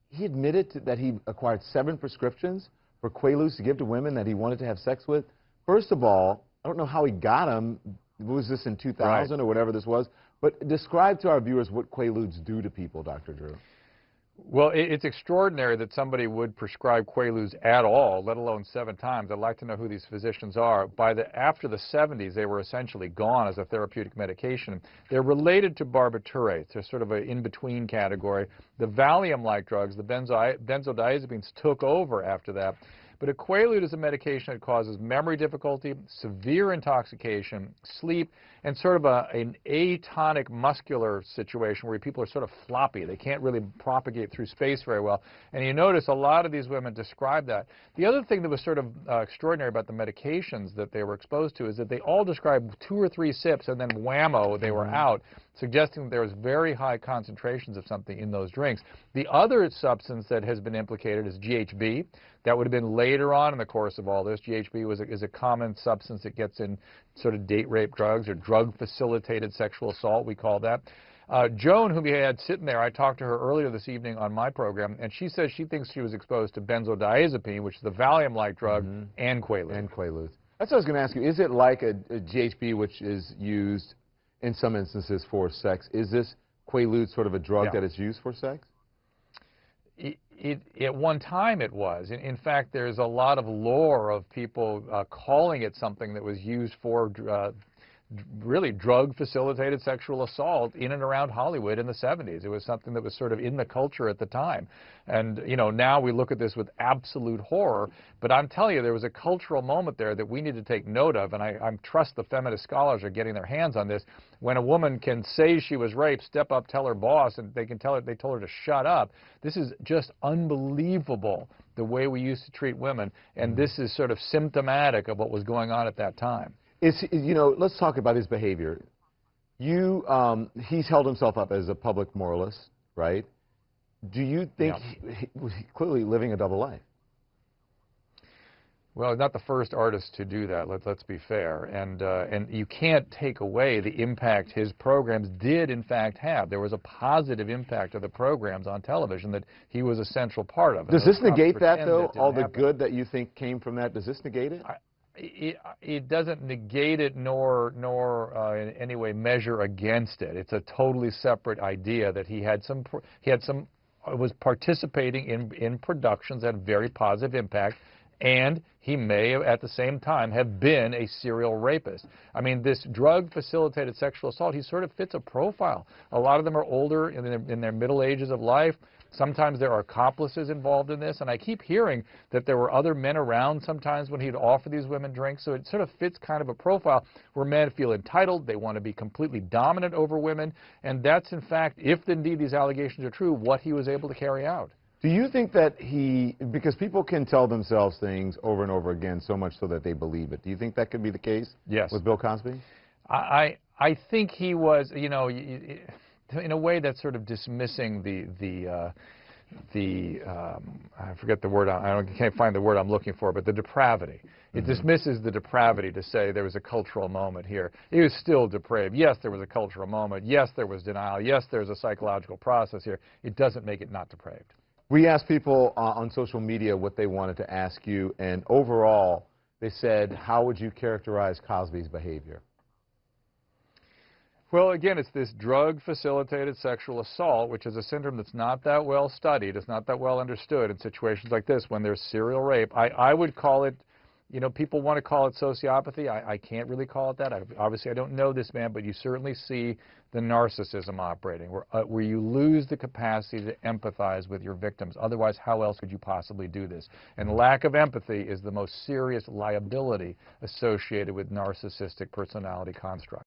he admitted that he acquired 7 prescriptions for Quaaludes to give to women that he wanted to have sex with. First of all, I don't know how he got them. Was this in 2000 or whatever this was? But describe to our viewers what Quaaludes do to people, Dr. Drew. Well, it's extraordinary that somebody would prescribe Quaaludes at all, let alone 7 times. I'd like to know who these physicians are. After the 70s, they were essentially gone as a therapeutic medication. They're related to barbiturates. They're sort of an in-between category. The Valium-like drugs, the benzodiazepines, took over after that. But a Quaalude is a medication that causes memory difficulty, severe intoxication, sleep, and sort of an atonic muscular situation where people are sort of floppy. They can't really propagate through space very well. And you notice a lot of these women describe that. The other thing that was sort of extraordinary about the medications that they were exposed to is that they all described 2 or 3 sips and then whammo, they were out, suggesting that there was very high concentrations of something in those drinks. The other substance that has been implicated is GHB. That would have been later on in the course of all this. GHB is a common substance that gets in sort of date rape drugs or drug-facilitated sexual assault, we call that. Joan, whom we had sitting there, I talked to her earlier this evening on my program, and she says she thinks she was exposed to benzodiazepine, which is the Valium-like drug, and Quaaludes. And Quaaludes. That's what I was going to ask you. Is it like a GHB, which is used in some instances for sex? Is this Quaaludes sort of a drug that is used for sex? At one time it was. In fact, there's a lot of lore of people calling it something that was used for really drug-facilitated sexual assault in and around Hollywood in the 70s. It was something that was sort of in the culture at the time. And, you know, now we look at this with absolute horror, but I'm telling you, there was a cultural moment there that we need to take note of, and I trust the feminist scholars are getting their hands on this. When a woman can say she was raped, step up, tell her boss, and they told her to shut up. This is just unbelievable, the way we used to treat women, and this is sort of symptomatic of what was going on at that time. You know, let's talk about his behavior. He's held himself up as a public moralist, right? Do you think he was clearly living a double life? Well, not the first artist to do that, let's be fair. And you can't take away the impact his programs did, in fact, have. There was a positive impact of the programs on television that he was a central part of. Does this negate that, though? All the good that you think came from that, does this negate it? It doesn't negate it nor in any way measure against it. It's a totally separate idea that he was participating in productions that had very positive impact, and he may at the same time have been a serial rapist. I mean, this drug-facilitated sexual assault, he sort of fits a profile. A lot of them are older, in their middle ages of life. Sometimes there are accomplices involved in this, and I keep hearing that there were other men around sometimes when he'd offer these women drinks, so it sort of fits kind of a profile where men feel entitled, they want to be completely dominant over women, and that's, in fact, if indeed these allegations are true, what he was able to carry out. Do you think that because people can tell themselves things over and over again so much so that they believe it, do you think that could be the case with Bill Cosby? I think he was, you know, in a way that's sort of dismissing I forget the word, I can't find the word I'm looking for, but the depravity. It dismisses the depravity to say there was a cultural moment here. He was still depraved. Yes, there was a cultural moment. Yes, there was denial. Yes, there's a psychological process here. It doesn't make it not depraved. We asked people on social media what they wanted to ask you, and overall, they said, how would you characterize Cosby's behavior? Well, again, it's this drug-facilitated sexual assault, which is a syndrome that's not that well studied, it's not that well understood in situations like this when there's serial rape. I would call it, you know, people want to call it sociopathy. I can't really call it that. Obviously, I don't know this man, but you certainly see the narcissism operating, where you lose the capacity to empathize with your victims. Otherwise, how else could you possibly do this? And lack of empathy is the most serious liability associated with narcissistic personality construct.